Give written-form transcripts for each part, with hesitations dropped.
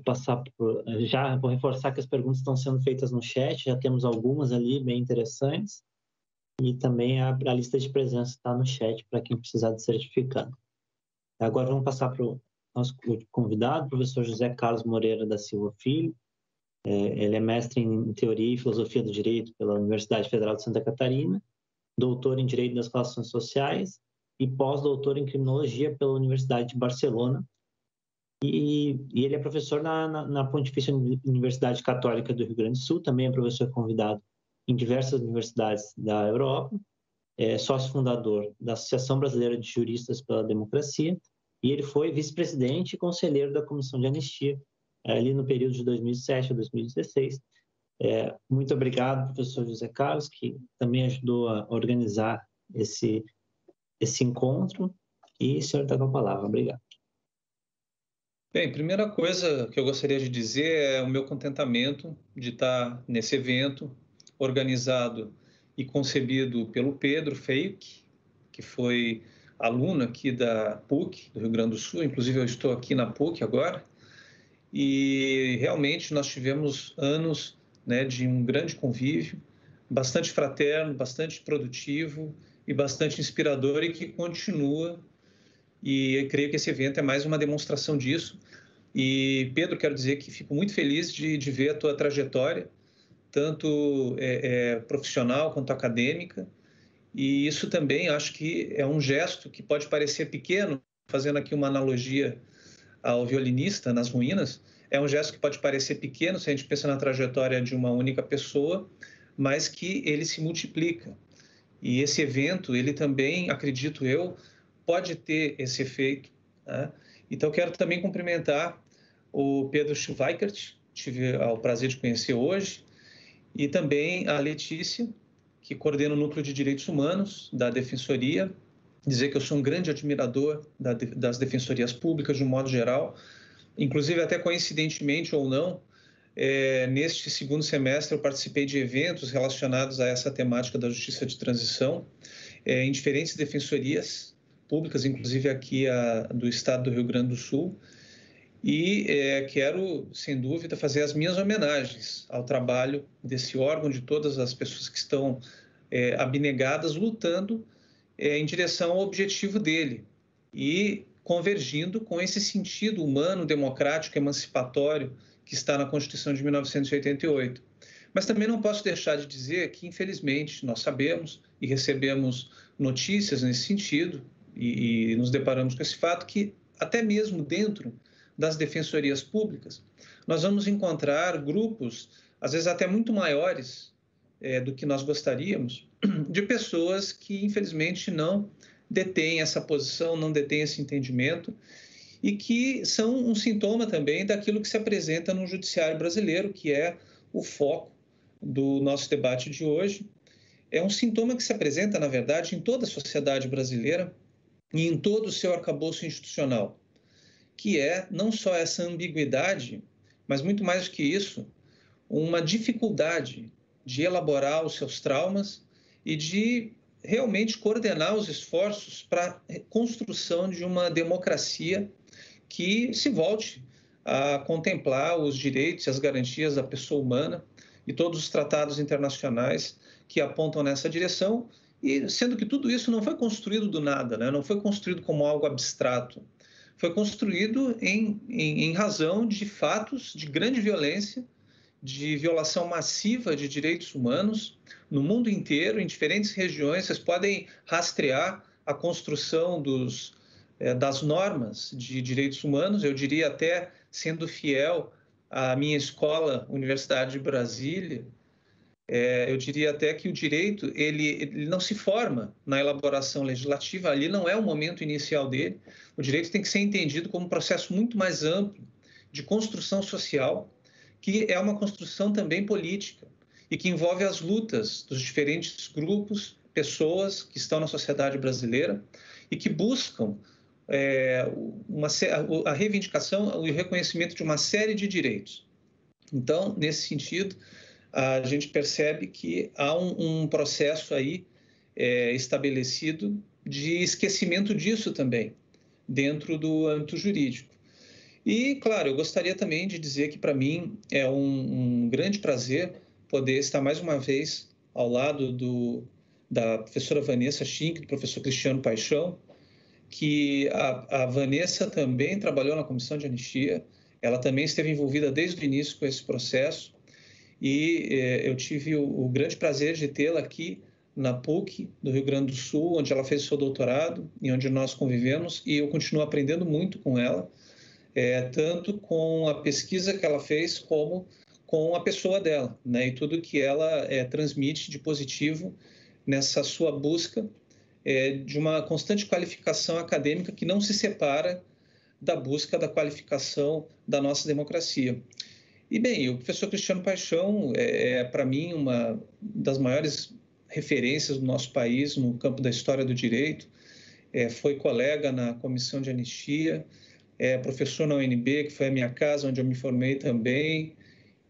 passar por... Já vou reforçar que as perguntas estão sendo feitas no chat, já temos algumas ali bem interessantes, e também a lista de presença está no chat para quem precisar de certificado. Agora vamos passar para o nosso convidado, o professor José Carlos Moreira da Silva Filho. Ele é mestre em Teoria e Filosofia do Direito pela Universidade Federal de Santa Catarina, doutor em Direito das Relações Sociais e pós-doutor em Criminologia pela Universidade de Barcelona. E ele é professor na Pontifícia Universidade Católica do Rio Grande do Sul, também é professor convidado em diversas universidades da Europa, é sócio fundador da Associação Brasileira de Juristas pela Democracia, e ele foi vice-presidente e conselheiro da Comissão de Anistia, ali no período de 2007 a 2016. Muito obrigado, professor José Carlos, que também ajudou a organizar esse encontro, e o senhor está com a palavra. Obrigado. Bem, primeira coisa que eu gostaria de dizer é o meu contentamento de estar nesse evento organizado e concebido pelo Pedro Feik, que foi aluno aqui da PUC, do Rio Grande do Sul. Inclusive, eu estou aqui na PUC agora. E realmente nós tivemos anos, né, de um grande convívio, bastante fraterno, bastante produtivo e bastante inspirador, e que continua. E eu creio que esse evento é mais uma demonstração disso. E, Pedro, quero dizer que fico muito feliz de ver a tua trajetória, tanto profissional quanto acadêmica. E isso também acho que é um gesto que pode parecer pequeno, fazendo aqui uma analogia ao violinista nas ruínas. É um gesto que pode parecer pequeno se a gente pensa na trajetória de uma única pessoa, mas que ele se multiplica. E esse evento, ele também, acredito eu, pode ter esse efeito, né? Então, quero também cumprimentar o Pedro Schweikert, tive o prazer de conhecer hoje, e também a Letícia, que coordena o Núcleo de Direitos Humanos da Defensoria. Dizer que eu sou um grande admirador das defensorias públicas, de um modo geral, inclusive até coincidentemente ou não, neste segundo semestre eu participei de eventos relacionados a essa temática da justiça de transição, em diferentes defensorias públicas, inclusive aqui do estado do Rio Grande do Sul, e quero, sem dúvida, fazer as minhas homenagens ao trabalho desse órgão, de todas as pessoas que estão abnegadas, lutando em direção ao objetivo dele e convergindo com esse sentido humano, democrático, emancipatório que está na Constituição de 1988. Mas também não posso deixar de dizer que, infelizmente, nós sabemos e recebemos notícias nesse sentido e nos deparamos com esse fato que, até mesmo dentro das defensorias públicas, nós vamos encontrar grupos, às vezes até muito maiores do que nós gostaríamos, de pessoas que, infelizmente, não detêm essa posição, não detêm esse entendimento, e que são um sintoma também daquilo que se apresenta no judiciário brasileiro, que é o foco do nosso debate de hoje. É um sintoma que se apresenta, na verdade, em toda a sociedade brasileira e em todo o seu arcabouço institucional, que é não só essa ambiguidade, mas muito mais do que isso, uma dificuldade de elaborar os seus traumas e de realmente coordenar os esforços para a construção de uma democracia que se volte a contemplar os direitos e as garantias da pessoa humana e todos os tratados internacionais que apontam nessa direção, e sendo que tudo isso não foi construído do nada, né? Não foi construído como algo abstrato, foi construído em razão de fatos de grande violência, de violação massiva de direitos humanos no mundo inteiro, em diferentes regiões. Vocês podem rastrear a construção das normas de direitos humanos, eu diria até, sendo fiel à minha escola, Universidade de Brasília, eu diria até que o direito ele não se forma na elaboração legislativa, ali não é o momento inicial dele. O direito tem que ser entendido como um processo muito mais amplo de construção social, que é uma construção também política e que envolve as lutas dos diferentes grupos, pessoas que estão na sociedade brasileira e que buscam a reivindicação e o reconhecimento de uma série de direitos. Então, nesse sentido, a gente percebe que há um processo aí estabelecido de esquecimento disso também, dentro do âmbito jurídico. E, claro, eu gostaria também de dizer que, para mim, é um grande prazer poder estar mais uma vez ao lado da professora Vanessa Schink, do professor Cristiano Paixão, que a Vanessa também trabalhou na Comissão de Anistia, ela também esteve envolvida desde o início com esse processo, e eu tive o grande prazer de tê-la aqui na PUC do Rio Grande do Sul, onde ela fez o seu doutorado e onde nós convivemos, e eu continuo aprendendo muito com ela, tanto com a pesquisa que ela fez, como com a pessoa dela, né? E tudo que ela transmite de positivo nessa sua busca de uma constante qualificação acadêmica que não se separa da busca da qualificação da nossa democracia. E, bem, o professor Cristiano Paixão para mim, uma das maiores referências do nosso país no campo da história do direito. Foi colega na Comissão de Anistia, professor na UNB, que foi a minha casa, onde eu me formei também,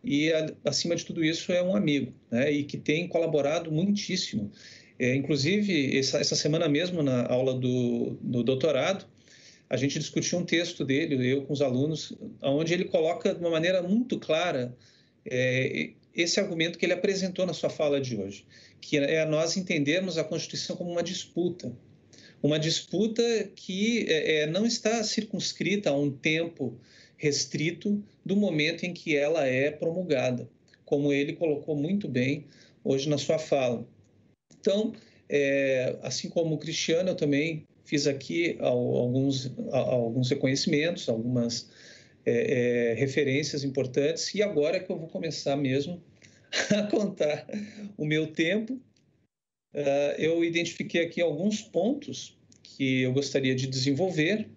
e, acima de tudo isso, é um amigo, né? E que tem colaborado muitíssimo. Inclusive, essa semana mesmo, na aula do doutorado, a gente discutiu um texto dele, eu com os alunos, onde ele coloca de uma maneira muito clara esse argumento que ele apresentou na sua fala de hoje, que é nós entendermos a Constituição como uma disputa que não está circunscrita a um tempo restrito do momento em que ela é promulgada, como ele colocou muito bem hoje na sua fala. Então, assim como o Cristiano, eu também fiz aqui alguns reconhecimentos, algumas referências importantes, e agora é que eu vou começar mesmo a contar o meu tempo. Eu identifiquei aqui alguns pontos que eu gostaria de desenvolver.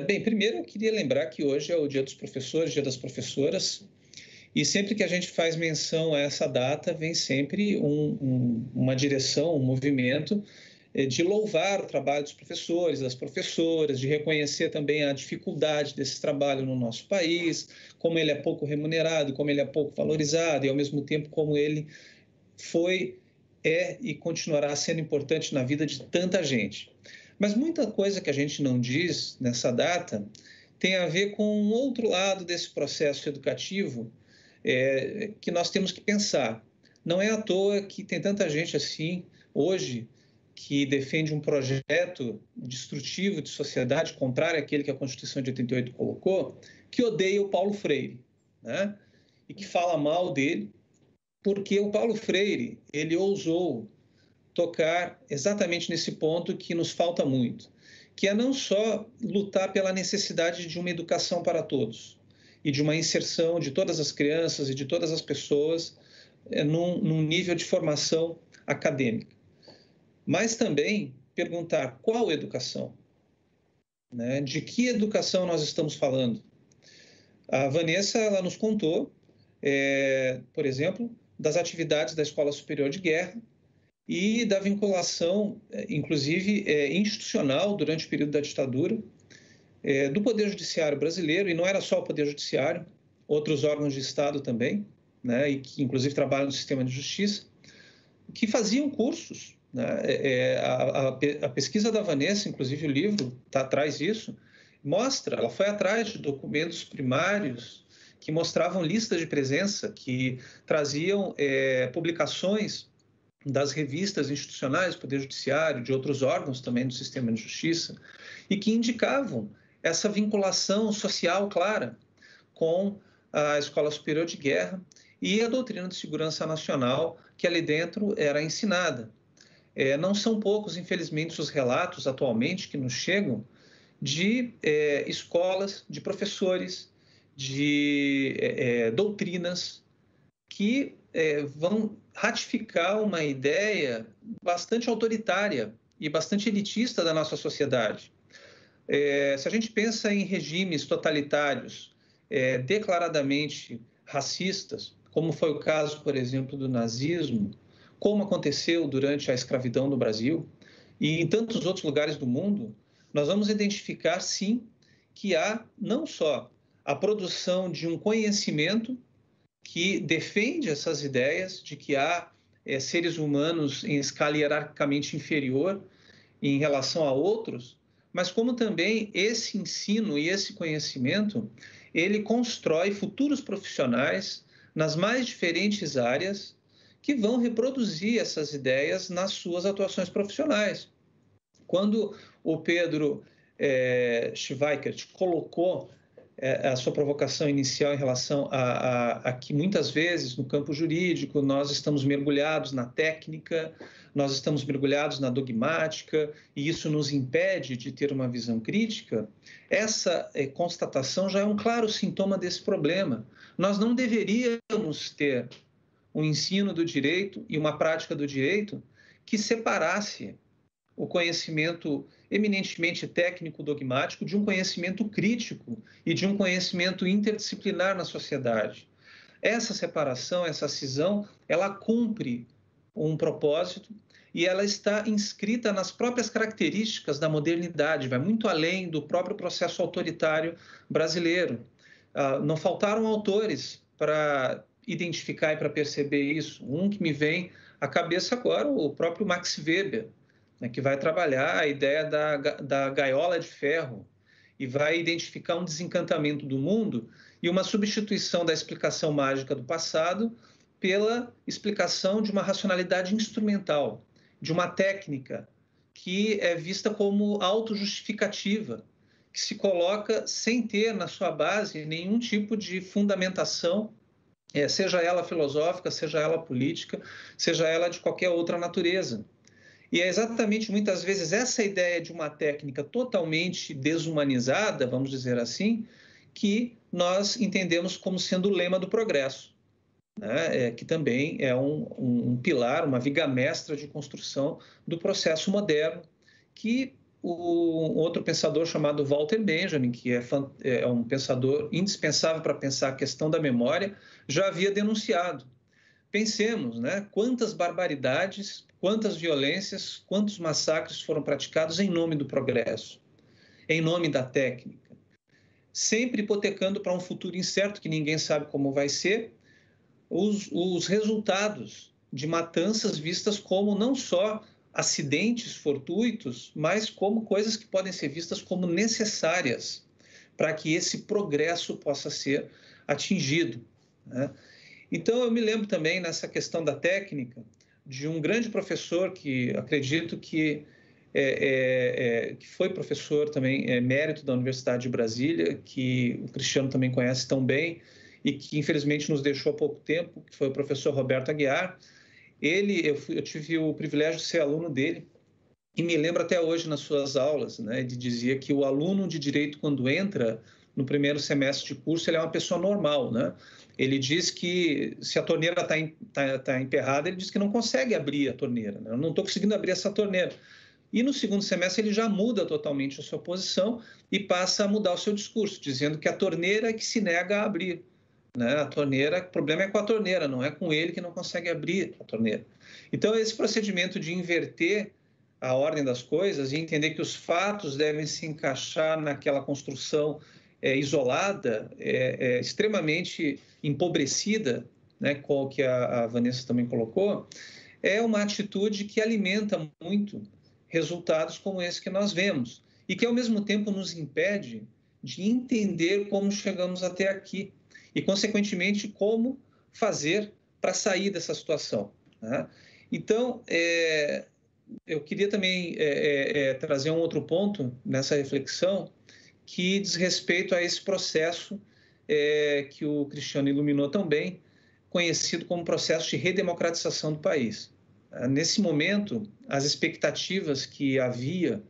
Bem, primeiro eu queria lembrar que hoje é o Dia dos Professores, Dia das Professoras, e sempre que a gente faz menção a essa data, vem sempre uma direção, um movimento de louvar o trabalho dos professores, das professoras, de reconhecer também a dificuldade desse trabalho no nosso país, como ele é pouco remunerado, como ele é pouco valorizado, e ao mesmo tempo como ele foi, e continuará sendo importante na vida de tanta gente. Mas muita coisa que a gente não diz nessa data tem a ver com um outro lado desse processo educativo que nós temos que pensar. Não é à toa que tem tanta gente assim, hoje, que defende um projeto destrutivo de sociedade, contrário àquele que a Constituição de 88 colocou, que odeia o Paulo Freire, né? E que fala mal dele, porque o Paulo Freire, ele ousou tocar exatamente nesse ponto que nos falta muito, que é não só lutar pela necessidade de uma educação para todos e de uma inserção de todas as crianças e de todas as pessoas num nível de formação acadêmica, mas também perguntar qual educação, né? De que educação nós estamos falando? A Vanessa, ela nos contou, por exemplo, das atividades da Escola Superior de Guerra e da vinculação, inclusive institucional, durante o período da ditadura, do Poder Judiciário brasileiro, e não era só o Poder Judiciário, outros órgãos de Estado também, né, e que inclusive trabalham no sistema de justiça, que faziam cursos, né? A pesquisa da Vanessa, inclusive o livro traz isso, mostra, ela foi atrás de documentos primários que mostravam listas de presença, que traziam publicações das revistas institucionais do Poder Judiciário, de outros órgãos também do sistema de justiça, e que indicavam essa vinculação social clara com a Escola Superior de Guerra e a doutrina de segurança nacional que ali dentro era ensinada. Não são poucos, infelizmente, os relatos atualmente que nos chegam de escolas, de professores, de doutrinas que vão ratificar uma ideia bastante autoritária e bastante elitista da nossa sociedade. Se a gente pensa em regimes totalitários declaradamente racistas, como foi o caso, por exemplo, do nazismo, como aconteceu durante a escravidão no Brasil e em tantos outros lugares do mundo, nós vamos identificar, sim, que há não só a produção de um conhecimento que defende essas ideias de que há seres humanos em escala hierarquicamente inferior em relação a outros, mas como também esse ensino e esse conhecimento, ele constrói futuros profissionais nas mais diferentes áreas que vão reproduzir essas ideias nas suas atuações profissionais. Quando o Pedro Schweikert colocou a sua provocação inicial em relação a que muitas vezes no campo jurídico nós estamos mergulhados na técnica, nós estamos mergulhados na dogmática e isso nos impede de ter uma visão crítica, essa constatação já é um claro sintoma desse problema. Nós não deveríamos ter um ensino do direito e uma prática do direito que separasse o conhecimento eminentemente técnico-dogmático de um conhecimento crítico e de um conhecimento interdisciplinar na sociedade. Essa separação, essa cisão, ela cumpre um propósito e ela está inscrita nas próprias características da modernidade, vai muito além do próprio processo autoritário brasileiro. Não faltaram autores para identificar e para perceber isso. Um que me vem à cabeça agora, o próprio Max Weber, que vai trabalhar a ideia da gaiola de ferro e vai identificar um desencantamento do mundo e uma substituição da explicação mágica do passado pela explicação de uma racionalidade instrumental, de uma técnica que é vista como autojustificativa, que se coloca sem ter na sua base nenhum tipo de fundamentação, seja ela filosófica, seja ela política, seja ela de qualquer outra natureza. E é exatamente, muitas vezes, essa ideia de uma técnica totalmente desumanizada, vamos dizer assim, que nós entendemos como sendo o lema do progresso, né? Que também é um pilar, uma viga mestra de construção do processo moderno, que um outro pensador chamado Walter Benjamin, que é um pensador indispensável para pensar a questão da memória, já havia denunciado. Pensemos, né? Quantas barbaridades, quantas violências, quantos massacres foram praticados em nome do progresso, em nome da técnica, sempre hipotecando para um futuro incerto que ninguém sabe como vai ser, os resultados de matanças vistas como não só acidentes fortuitos, mas como coisas que podem ser vistas como necessárias para que esse progresso possa ser atingido, né? Então, eu me lembro também, nessa questão da técnica, de um grande professor que acredito que foi professor também, emérito da Universidade de Brasília, que o Cristiano também conhece tão bem e que, infelizmente, nos deixou há pouco tempo, que foi o professor Roberto Aguiar. Eu tive o privilégio de ser aluno dele e me lembro até hoje nas suas aulas, né, de dizia que o aluno de direito, quando entra no primeiro semestre de curso, ele é uma pessoa normal, né? Ele diz que se a torneira está emperrada, ele diz que não consegue abrir a torneira, né? Eu não estou conseguindo abrir essa torneira. E no segundo semestre ele já muda totalmente a sua posição e passa a mudar o seu discurso, dizendo que a torneira é que se nega a abrir, né? A torneira, o problema é com a torneira, não é com ele que não consegue abrir a torneira. Então, esse procedimento de inverter a ordem das coisas e entender que os fatos devem se encaixar naquela construção isolada, extremamente empobrecida, né, qual que a Vanessa também colocou, é uma atitude que alimenta muito resultados como esse que nós vemos e que, ao mesmo tempo, nos impede de entender como chegamos até aqui e, consequentemente, como fazer para sair dessa situação, né? Então, eu queria também trazer um outro ponto nessa reflexão que diz respeito a esse processo que o Cristiano iluminou tão bem, conhecido como processo de redemocratização do país. Nesse momento, as expectativas que havia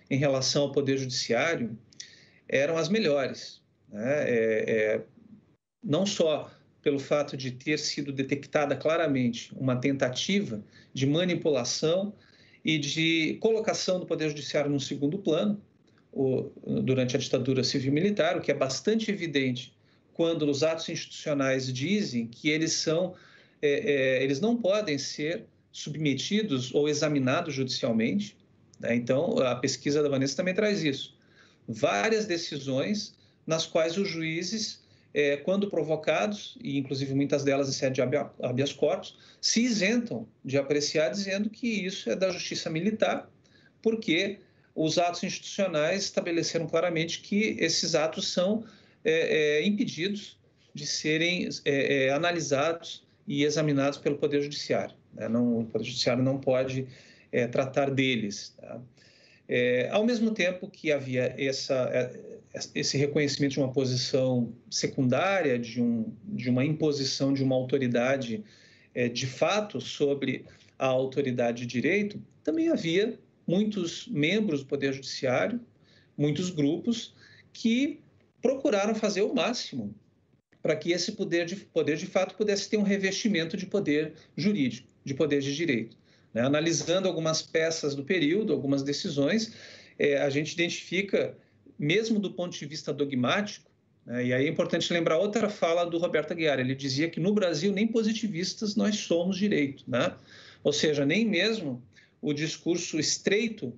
em relação ao Poder Judiciário eram as melhores, né? Não só pelo fato de ter sido detectada claramente uma tentativa de manipulação e de colocação do Poder Judiciário no segundo plano, durante a ditadura civil-militar, o que é bastante evidente quando os atos institucionais dizem que eles não podem ser submetidos ou examinados judicialmente, né? Então, a pesquisa da Vanessa também traz isso. Várias decisões nas quais os juízes, quando provocados, e inclusive muitas delas em sede de habeas corpus, se isentam de apreciar, dizendo que isso é da justiça militar, porque os atos institucionais estabeleceram claramente que esses atos são impedidos de serem analisados e examinados pelo Poder Judiciário, né? O Poder Judiciário não pode tratar deles, tá? Ao mesmo tempo que havia esse reconhecimento de uma posição secundária, de uma imposição de uma autoridade de fato sobre a autoridade de direito, também havia muitos membros do Poder Judiciário, muitos grupos que procuraram fazer o máximo para que esse poder de fato pudesse ter um revestimento de poder jurídico, de poder de direito, né? Analisando algumas peças do período, algumas decisões, a gente identifica, mesmo do ponto de vista dogmático, né? E aí é importante lembrar outra fala do Roberto Aguiar. Ele dizia que no Brasil nem positivistas nós somos direito, né? Ou seja, nem mesmo o discurso estreito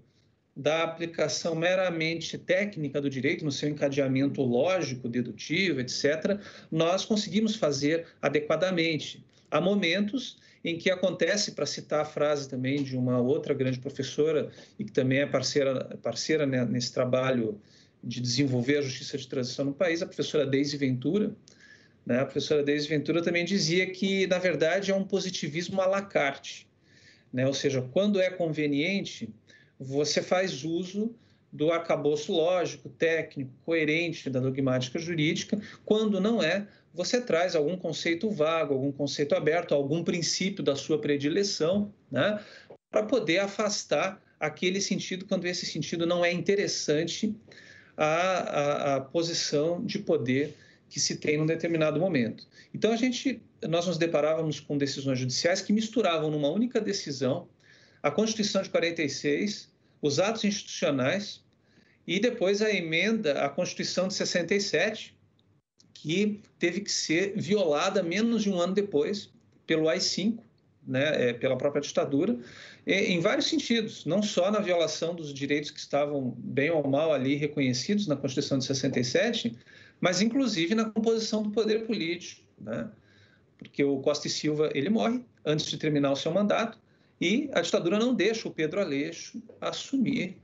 da aplicação meramente técnica do direito, no seu encadeamento lógico, dedutivo, etc., nós conseguimos fazer adequadamente. Há momentos em que acontece, para citar a frase também de uma outra grande professora, e que também é parceira né, nesse trabalho de desenvolver a justiça de transição no país, a professora Deise Ventura, né? A professora Deise Ventura também dizia que, na verdade, é um positivismo à la carte, né? Ou seja, quando é conveniente, você faz uso do arcabouço lógico, técnico, coerente da dogmática jurídica. Quando não é, você traz algum conceito vago, algum conceito aberto, algum princípio da sua predileção, né, para poder afastar aquele sentido, quando esse sentido não é interessante à posição de poder que se tem num determinado momento. Então, nós nos deparávamos com decisões judiciais que misturavam numa única decisão a Constituição de 46, os atos institucionais e depois a emenda à Constituição de 67, que teve que ser violada menos de um ano depois pelo AI-5, né, pela própria ditadura, em vários sentidos, não só na violação dos direitos que estavam bem ou mal ali reconhecidos na Constituição de 67, mas inclusive na composição do poder político, né? Porque o Costa e Silva ele morre antes de terminar o seu mandato, e a ditadura não deixa o Pedro Aleixo assumir,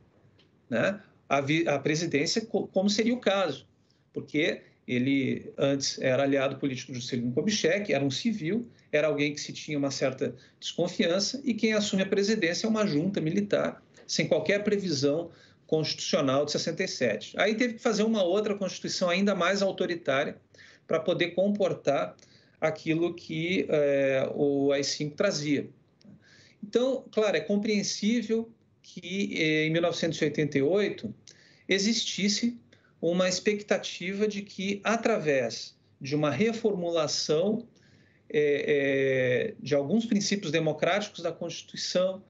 né, a presidência, como seria o caso, porque ele antes era aliado político do Juscelino Kubitschek, era um civil, era alguém que se tinha uma certa desconfiança, e quem assume a presidência é uma junta militar, sem qualquer previsão constitucional de 67. Aí teve que fazer uma outra Constituição ainda mais autoritária para poder comportar aquilo que o AI-5 trazia. Então, claro, é compreensível que em 1988 existisse uma expectativa de que, através de uma reformulação de alguns princípios democráticos da Constituição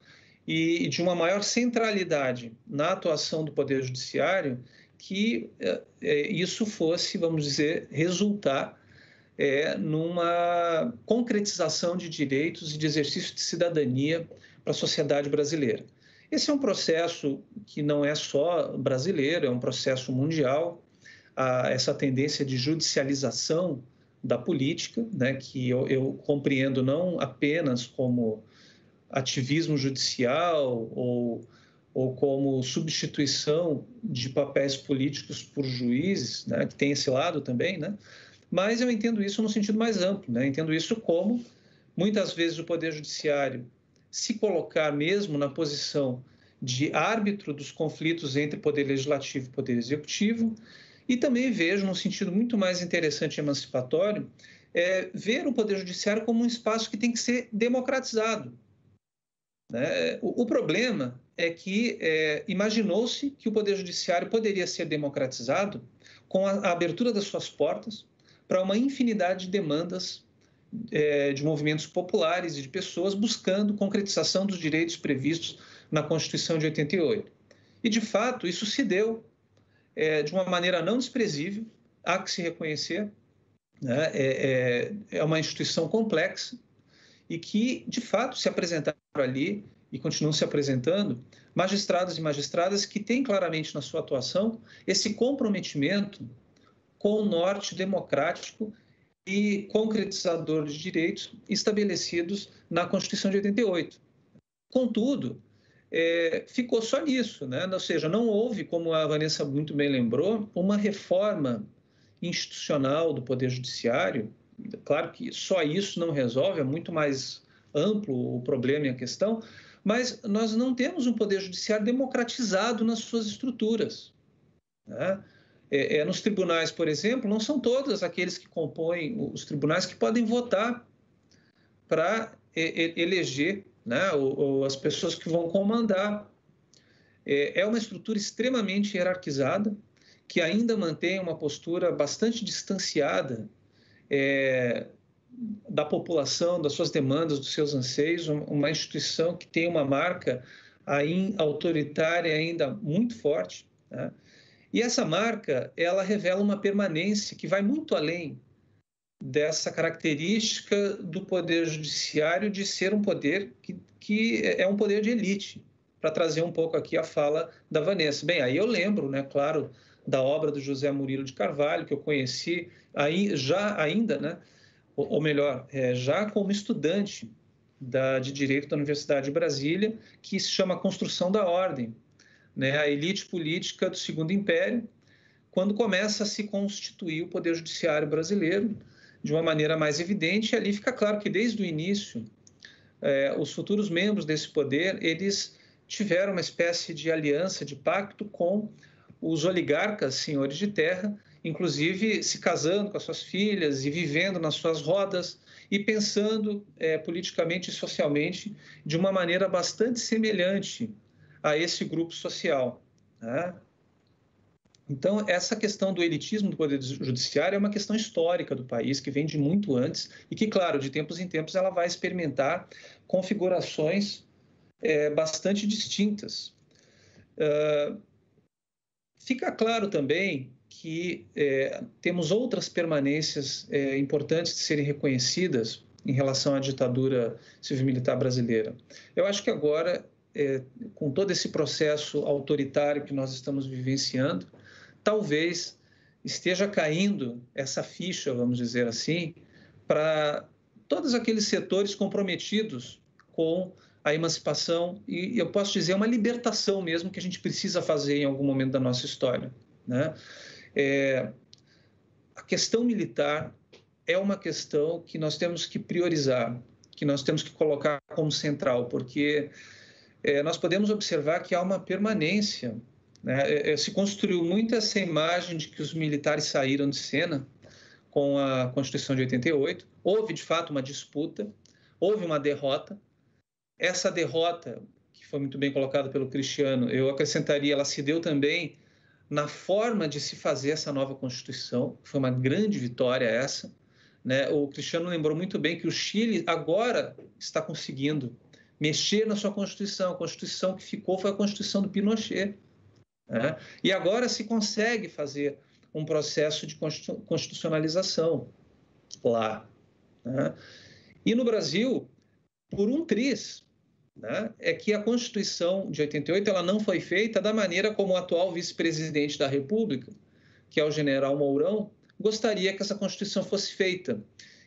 e de uma maior centralidade na atuação do Poder Judiciário, que isso fosse, vamos dizer, resultar numa concretização de direitos e de exercício de cidadania para a sociedade brasileira. Esse é um processo que não é só brasileiro, é um processo mundial. Essa tendência de judicialização da política, né, que eu compreendo não apenas como ativismo judicial ou como substituição de papéis políticos por juízes, né, que tem esse lado também, né? Mas eu entendo isso no sentido mais amplo, né? Entendo isso como, muitas vezes, o Poder Judiciário se colocar mesmo na posição de árbitro dos conflitos entre Poder Legislativo e Poder Executivo, e também vejo, num sentido muito mais interessante e emancipatório, ver o Poder Judiciário como um espaço que tem que ser democratizado, né? O problema é que imaginou-se que o Poder Judiciário poderia ser democratizado com a abertura das suas portas para uma infinidade de demandas de movimentos populares e de pessoas buscando concretização dos direitos previstos na Constituição de 88. E, de fato, isso se deu de uma maneira não desprezível, há que se reconhecer, né? É uma instituição complexa e que, de fato, se apresentaram ali e continuam se apresentando magistrados e magistradas que têm claramente na sua atuação esse comprometimento com o norte democrático e concretizador de direitos estabelecidos na Constituição de 88. Contudo, ficou só nisso, né? Ou seja, não houve, como a Vanessa muito bem lembrou, uma reforma institucional do Poder Judiciário. Claro que só isso não resolve, é muito mais amplo o problema e a questão, mas nós não temos um Poder Judiciário democratizado nas suas estruturas, né? Nos tribunais, por exemplo, não são todos aqueles que compõem os tribunais que podem votar para eleger, né, as pessoas que vão comandar. É uma estrutura extremamente hierarquizada, que ainda mantém uma postura bastante distanciada da população, das suas demandas, dos seus anseios, uma instituição que tem uma marca autoritária ainda muito forte, né? E essa marca, ela revela uma permanência que vai muito além dessa característica do Poder Judiciário de ser um poder que é um poder de elite, para trazer um pouco aqui a fala da Vanessa. Bem, aí eu lembro, né, claro, da obra do José Murilo de Carvalho, que eu conheci ainda, né, ou melhor, já como estudante de Direito da Universidade de Brasília, que se chama Construção da Ordem, né, a elite política do Segundo Império, quando começa a se constituir o Poder Judiciário brasileiro de uma maneira mais evidente. E ali fica claro que, desde o início, os futuros membros desse poder, eles tiveram uma espécie de aliança, de pacto com os oligarcas, senhores de terra, inclusive se casando com as suas filhas e vivendo nas suas rodas e pensando politicamente e socialmente de uma maneira bastante semelhante a esse grupo social, né? Então, essa questão do elitismo do Poder Judiciário é uma questão histórica do país, que vem de muito antes e que, claro, de tempos em tempos ela vai experimentar configurações bastante distintas. Fica claro também que temos outras permanências importantes de serem reconhecidas em relação à ditadura civil-militar brasileira. Eu acho que agora, com todo esse processo autoritário que nós estamos vivenciando, talvez esteja caindo essa ficha, vamos dizer assim, para todos aqueles setores comprometidos com a emancipação e, eu posso dizer, uma libertação mesmo que a gente precisa fazer em algum momento da nossa história, né? A questão militar é uma questão que nós temos que priorizar, que nós temos que colocar como central, porque nós podemos observar que há uma permanência, né? Se construiu muito essa imagem de que os militares saíram de cena com a Constituição de 88. Houve, de fato, uma disputa, houve uma derrota. Essa derrota, que foi muito bem colocada pelo Cristiano, eu acrescentaria, ela se deu também na forma de se fazer essa nova Constituição. Foi uma grande vitória essa, né? O Cristiano lembrou muito bem que o Chile agora está conseguindo mexer na sua Constituição. A Constituição que ficou foi a Constituição do Pinochet, né? E agora se consegue fazer um processo de constitucionalização lá, né? E no Brasil, por um triz, né, é que a Constituição de 88 ela não foi feita da maneira como o atual vice-presidente da República, que é o general Mourão, gostaria que essa Constituição fosse feita.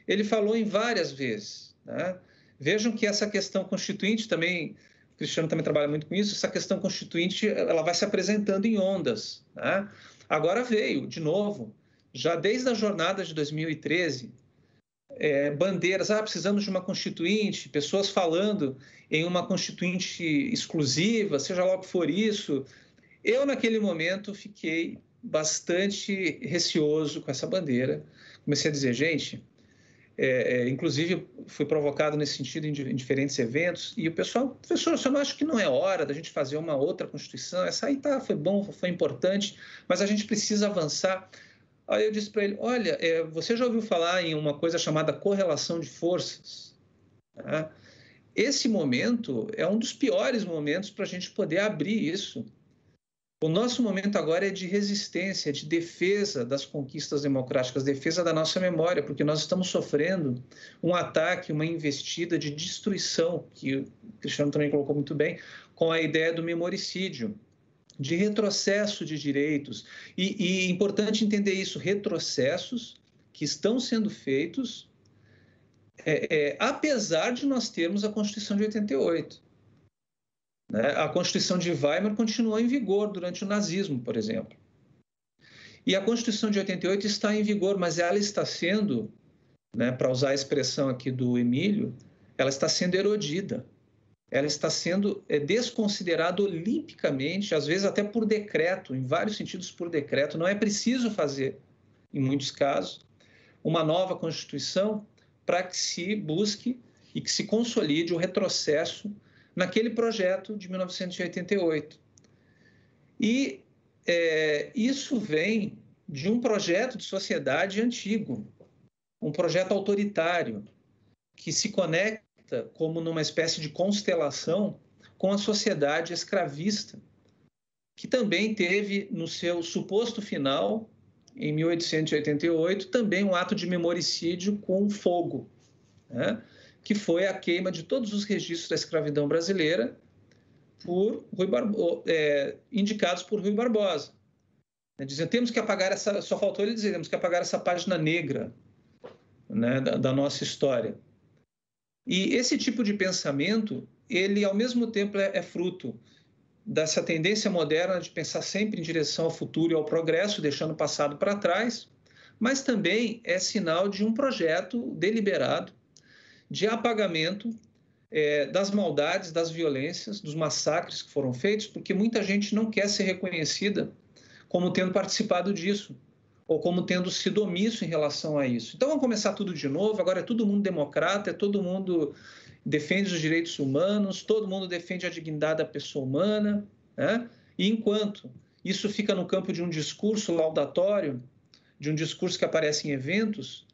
Ele falou em várias vezes, né? Vejam que essa questão constituinte também, o Cristiano também trabalha muito com isso, essa questão constituinte ela vai se apresentando em ondas, né? Agora veio, de novo, já desde a jornada de 2013, bandeiras, precisamos de uma constituinte, pessoas falando em uma constituinte exclusiva, seja lá o que for isso. Eu, naquele momento, fiquei bastante receoso com essa bandeira. Comecei a dizer, gente, inclusive fui provocado nesse sentido em diferentes eventos, e o pessoal, professor, eu não acho que não é hora da gente fazer uma outra Constituição, essa aí foi bom, foi importante, mas a gente precisa avançar. Aí eu disse para ele, olha, você já ouviu falar em uma coisa chamada correlação de forças? Né? Esse momento é um dos piores momentos para a gente poder abrir isso. O nosso momento agora é de resistência, de defesa das conquistas democráticas, defesa da nossa memória, porque nós estamos sofrendo um ataque, uma investida de destruição, que o Cristiano também colocou muito bem, com a ideia do memoricídio, de retrocesso de direitos. E é importante entender isso, retrocessos que estão sendo feitos apesar de nós termos a Constituição de 88. né? A Constituição de Weimar continuou em vigor durante o nazismo, por exemplo. E a Constituição de 88 está em vigor, mas ela está sendo, né, para usar a expressão aqui do Emílio, ela está sendo erodida. Ela está sendo desconsiderada olimpicamente, às vezes até por decreto, em vários sentidos por decreto. Não é preciso fazer, em muitos casos, uma nova Constituição para que se busque e que se consolide o retrocesso naquele projeto de 1988. E isso vem de um projeto de sociedade antigo, um projeto autoritário, que se conecta como numa espécie de constelação com a sociedade escravista, que também teve no seu suposto final, em 1888, também um ato de memoricídio com fogo, né? Que foi a queima de todos os registros da escravidão brasileira indicados por Rui Barbosa. Dizendo, temos que apagar essa... Só faltou ele dizer, temos que apagar essa página negra, né, da nossa história. E esse tipo de pensamento, ele, ao mesmo tempo, é fruto dessa tendência moderna de pensar sempre em direção ao futuro e ao progresso, deixando o passado para trás, mas também é sinal de um projeto deliberado de apagamento das maldades, das violências, dos massacres que foram feitos, porque muita gente não quer ser reconhecida como tendo participado disso, ou como tendo sido omisso em relação a isso. Então, vamos começar tudo de novo, agora é todo mundo democrata, todo mundo defende os direitos humanos, todo mundo defende a dignidade da pessoa humana, né? E enquanto isso fica no campo de um discurso laudatório, de um discurso que aparece em eventos,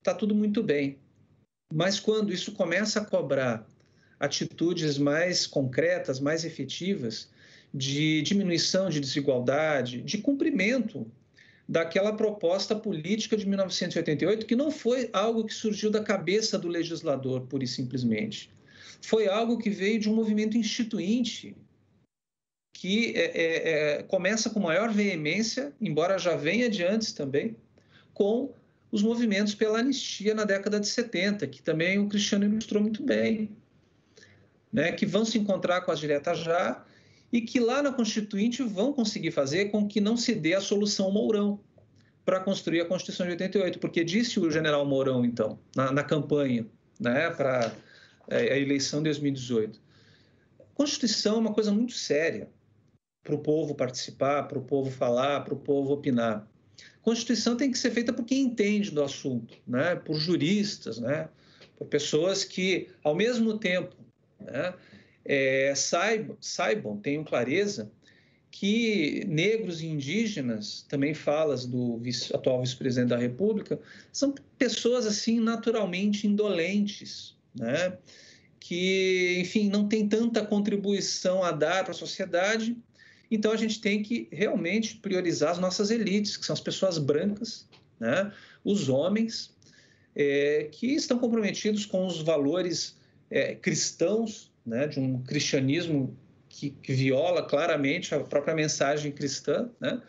está tudo muito bem. Mas quando isso começa a cobrar atitudes mais concretas, mais efetivas, de diminuição de desigualdade, de cumprimento daquela proposta política de 1988, que não foi algo que surgiu da cabeça do legislador, pura e simplesmente. Foi algo que veio de um movimento instituinte, que começa com maior veemência, embora já venha de antes também, com os movimentos pela anistia na década de 70, que também o Cristiano ilustrou muito bem, né? Que vão se encontrar com as diretas já, e que lá na Constituinte vão conseguir fazer com que não se dê a solução Mourão para construir a Constituição de 88, porque disse o general Mourão, então, na campanha, né, para a eleição de 2018. A Constituição é uma coisa muito séria para o povo participar, para o povo falar, para o povo opinar. A Constituição tem que ser feita por quem entende do assunto, né, por juristas, né, por pessoas que, ao mesmo tempo, né, saibam, tenham clareza que negros e indígenas, também falas do atual vice-presidente da República, são pessoas assim naturalmente indolentes, né? Que, enfim, não tem tanta contribuição a dar para a sociedade. Então, a gente tem que realmente priorizar as nossas elites, que são as pessoas brancas, né? Os homens, que estão comprometidos com os valores cristãos, né, de um cristianismo que viola claramente a própria mensagem cristã, né,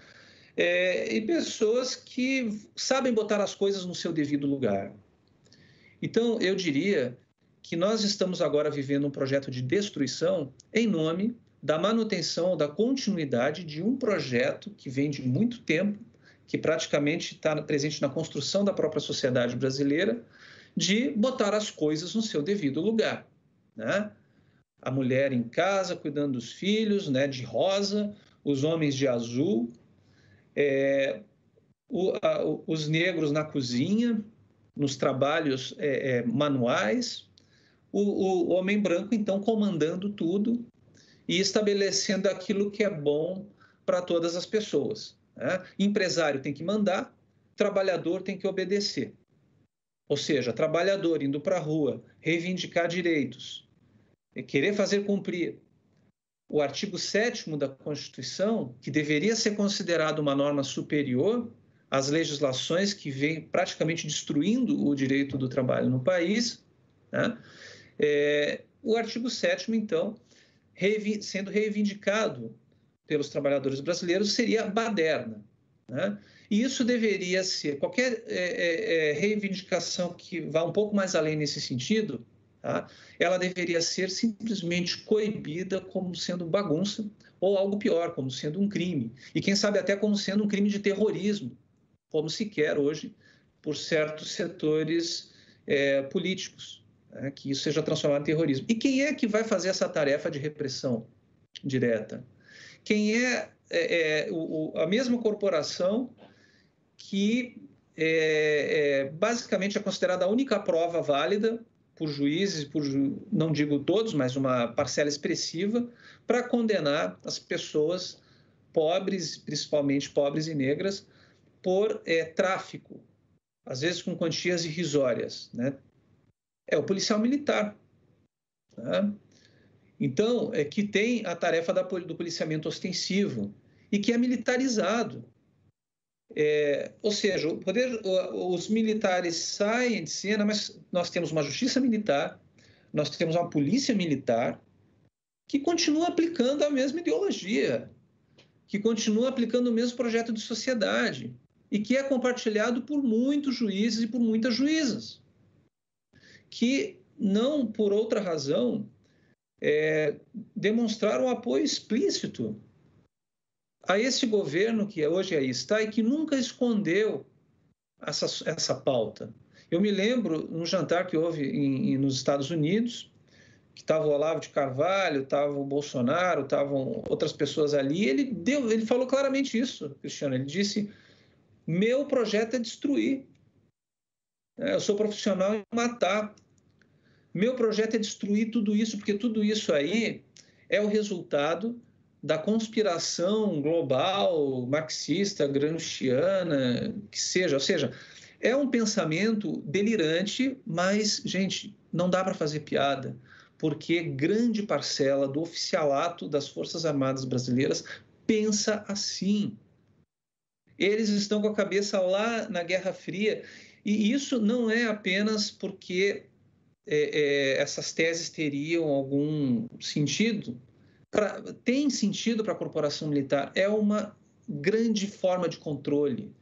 e pessoas que sabem botar as coisas no seu devido lugar. Então, eu diria que nós estamos agora vivendo um projeto de destruição em nome da manutenção, da continuidade de um projeto que vem de muito tempo, que praticamente está presente na construção da própria sociedade brasileira, de botar as coisas no seu devido lugar, né? A mulher em casa, cuidando dos filhos, né, de rosa, os homens de azul, os negros na cozinha, nos trabalhos manuais, o homem branco, então, comandando tudo e estabelecendo aquilo que é bom para todas as pessoas, né? Empresário tem que mandar, trabalhador tem que obedecer. Ou seja, trabalhador indo para a rua, reivindicar direitos, querer fazer cumprir o artigo 7º da Constituição, que deveria ser considerado uma norma superior às legislações que vêm praticamente destruindo o direito do trabalho no país, né? O artigo 7º, então, sendo reivindicado pelos trabalhadores brasileiros, seria baderna, né? E isso deveria ser, qualquer reivindicação que vá um pouco mais além nesse sentido, tá? Ela deveria ser simplesmente coibida como sendo bagunça ou algo pior, como sendo um crime. E quem sabe até como sendo um crime de terrorismo, como se quer hoje por certos setores políticos, né? Que isso seja transformado em terrorismo. E quem é que vai fazer essa tarefa de repressão direta? Quem a mesma corporação que basicamente é considerada a única prova válida por juízes, não digo todos, mas uma parcela expressiva, para condenar as pessoas pobres, principalmente pobres e negras, por tráfico, às vezes com quantias irrisórias, né? É o policial militar, né? Então, que tem a tarefa do policiamento ostensivo e que é militarizado. Ou seja, os militares saem de cena, mas nós temos uma justiça militar, nós temos uma polícia militar que continua aplicando a mesma ideologia, que continua aplicando o mesmo projeto de sociedade e que é compartilhado por muitos juízes e por muitas juízas, que não por outra razão demonstraram apoio explícito a esse governo que hoje aí está e que nunca escondeu essa pauta. Eu me lembro num jantar que houve nos Estados Unidos, que estava o Olavo de Carvalho, estava o Bolsonaro, estavam outras pessoas ali, ele falou claramente isso, Cristiano, ele disse: meu projeto é destruir, eu sou profissional em matar, meu projeto é destruir tudo isso, porque tudo isso aí é o resultado da conspiração global, marxista, gramsciana, que seja. Ou seja, é um pensamento delirante, mas, gente, não dá para fazer piada, porque grande parcela do oficialato das Forças Armadas Brasileiras pensa assim. Eles estão com a cabeça lá na Guerra Fria, e isso não é apenas porque essas teses teriam algum sentido. Tem sentido para a corporação militar, é uma grande forma de controle.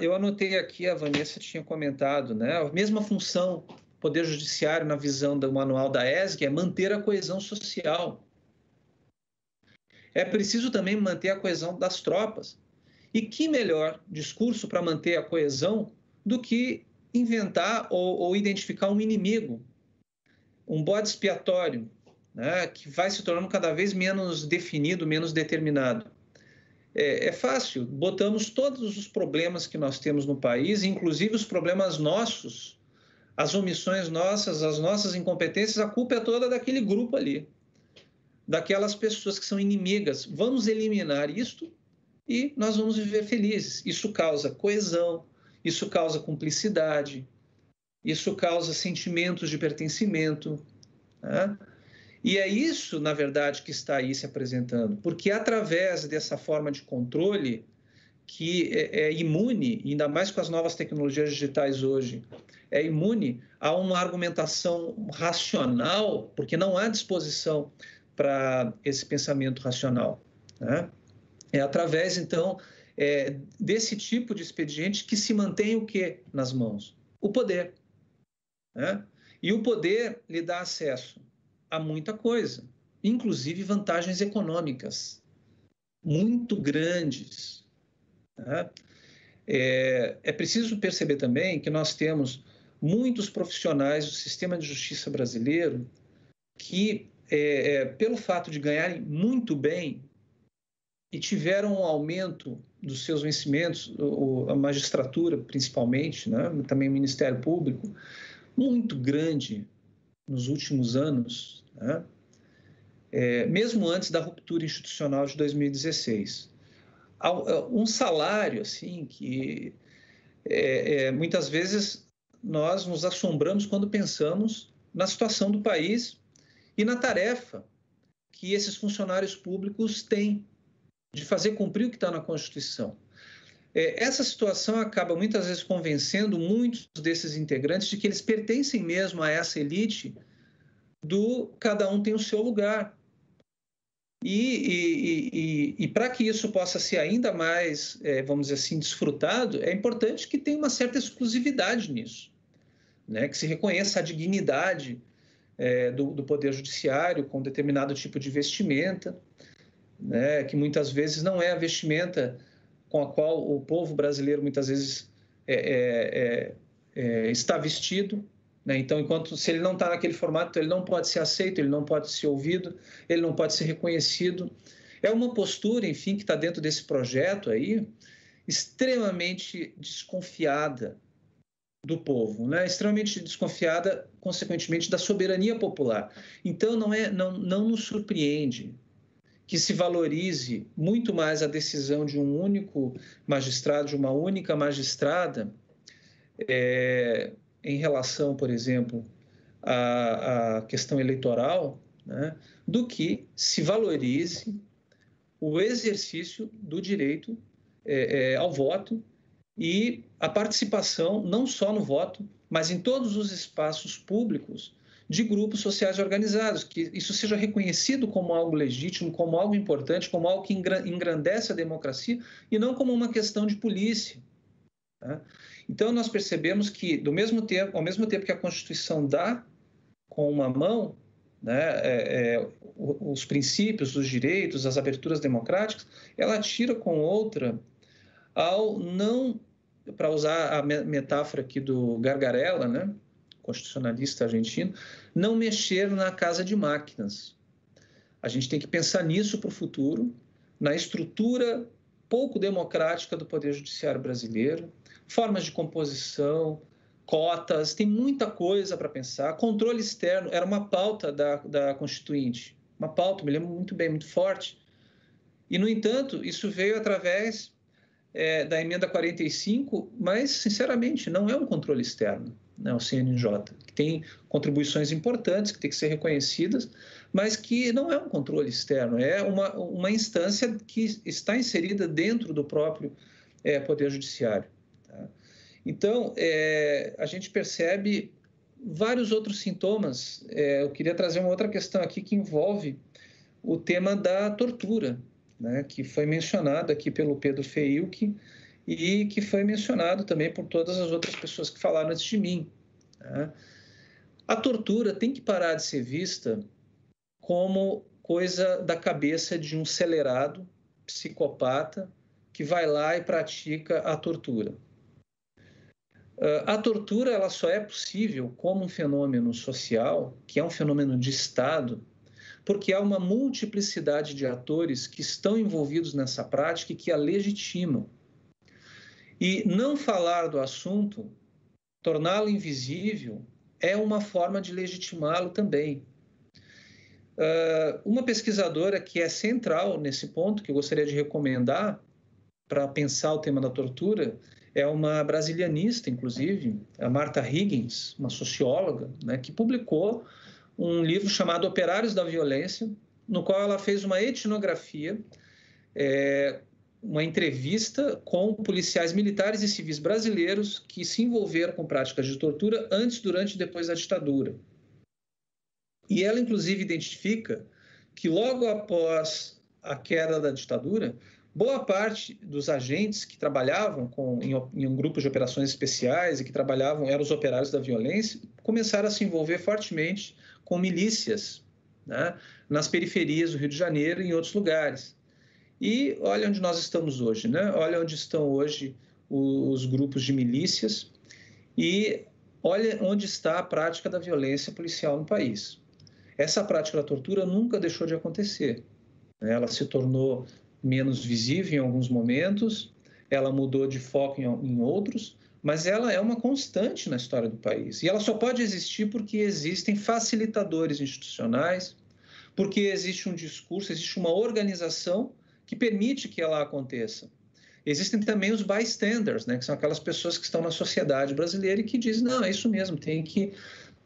Eu anotei aqui, a Vanessa tinha comentado, né? A mesma função do Poder Judiciário na visão do manual da ESG é manter a coesão social. É preciso também manter a coesão das tropas. E que melhor discurso para manter a coesão do que inventar ou identificar um inimigo, um bode expiatório, né, que vai se tornando cada vez menos definido, menos determinado. É fácil, botamos todos os problemas que nós temos no país, inclusive os problemas nossos, as omissões nossas, as nossas incompetências, a culpa é toda daquele grupo ali, daquelas pessoas que são inimigas. Vamos eliminar isto e nós vamos viver felizes. Isso causa coesão, isso causa cumplicidade, isso causa sentimentos de pertencimento, né? E é isso, na verdade, que está aí se apresentando, porque através dessa forma de controle que é imune, ainda mais com as novas tecnologias digitais hoje, é imune a uma argumentação racional, porque não há disposição para esse pensamento racional, né? É através, então, desse tipo de expediente que se mantém o quê nas mãos? O poder, né? E o poder lhe dá acesso a muita coisa, inclusive vantagens econômicas muito grandes, né? É preciso perceber também que nós temos muitos profissionais do sistema de justiça brasileiro que, pelo fato de ganharem muito bem e tiveram um aumento dos seus vencimentos, a magistratura principalmente, né? Também o Ministério Público, muito grande nos últimos anos, né? Mesmo antes da ruptura institucional de 2016. Um salário assim que muitas vezes nós nos assombramos quando pensamos na situação do país e na tarefa que esses funcionários públicos têm de fazer cumprir o que está na Constituição. Essa situação acaba muitas vezes convencendo muitos desses integrantes de que eles pertencem mesmo a essa elite do cada um tem o seu lugar. E para que isso possa ser ainda mais, vamos dizer assim, desfrutado, é importante que tenha uma certa exclusividade nisso. né, que se reconheça a dignidade do Poder Judiciário com determinado tipo de vestimenta, né, que muitas vezes não é a vestimenta com a qual o povo brasileiro muitas vezes está vestido, né? Então, se ele não está naquele formato, ele não pode ser aceito, ele não pode ser ouvido, ele não pode ser reconhecido. É uma postura, enfim, que está dentro desse projeto aí, extremamente desconfiada do povo, né? Extremamente desconfiada, consequentemente, da soberania popular. Então, não nos surpreende que se valorize muito mais a decisão de um único magistrado, de uma única magistrada, em relação, por exemplo, à questão eleitoral, né, do que se valorize o exercício do direito ao voto e a participação, não só no voto, mas em todos os espaços públicos de grupos sociais organizados, que isso seja reconhecido como algo legítimo, como algo importante, como algo que engrandece a democracia e não como uma questão de polícia. Tá? Então, nós percebemos que, ao mesmo tempo que a Constituição dá com uma mão, né, os princípios, os direitos, as aberturas democráticas, ela tira com outra ao não, para usar a metáfora aqui do Gargarella, né, constitucionalista argentino, não mexer na casa de máquinas. A gente tem que pensar nisso para o futuro, na estrutura pouco democrática do Poder Judiciário brasileiro, formas de composição, cotas, tem muita coisa para pensar. Controle externo era uma pauta da Constituinte, uma pauta, me lembro muito bem, muito forte. E, no entanto, isso veio através da emenda 45, mas, sinceramente, não é um controle externo, né, o CNJ, que tem contribuições importantes, que tem que ser reconhecidas, mas que não é um controle externo, é uma instância que está inserida dentro do próprio Poder Judiciário. Tá? Então, a gente percebe vários outros sintomas. Eu queria trazer uma outra questão aqui que envolve o tema da tortura, né, que foi mencionado aqui pelo Pedro Feilk e que foi mencionado também por todas as outras pessoas que falaram antes de mim. Né? A tortura tem que parar de ser vista como coisa da cabeça de um celerado psicopata que vai lá e pratica a tortura. A tortura ela só é possível como um fenômeno social, que é um fenômeno de Estado, porque há uma multiplicidade de atores que estão envolvidos nessa prática e que a legitimam. E não falar do assunto, torná-lo invisível, é uma forma de legitimá-lo também. Uma pesquisadora que é central nesse ponto, que eu gostaria de recomendar para pensar o tema da tortura, é uma brasilianista, inclusive, a Martha Higgins, uma socióloga, né, que publicou um livro chamado Operários da Violência, no qual ela fez uma etnografia, uma entrevista com policiais militares e civis brasileiros que se envolveram com práticas de tortura antes, durante e depois da ditadura. E ela, inclusive, identifica que logo após a queda da ditadura, boa parte dos agentes que trabalhavam em um grupo de operações especiais e que eram os operários da violência, começaram a se envolver fortemente com milícias, né, nas periferias do Rio de Janeiro e em outros lugares. E olha onde nós estamos hoje, né? Olha onde estão hoje os grupos de milícias e olha onde está a prática da violência policial no país. Essa prática da tortura nunca deixou de acontecer. Ela se tornou menos visível em alguns momentos, ela mudou de foco em outros, mas ela é uma constante na história do país. E ela só pode existir porque existem facilitadores institucionais, porque existe um discurso, existe uma organização que permite que ela aconteça. Existem também os bystanders, né, que são aquelas pessoas que estão na sociedade brasileira e que dizem, não, é isso mesmo, tem que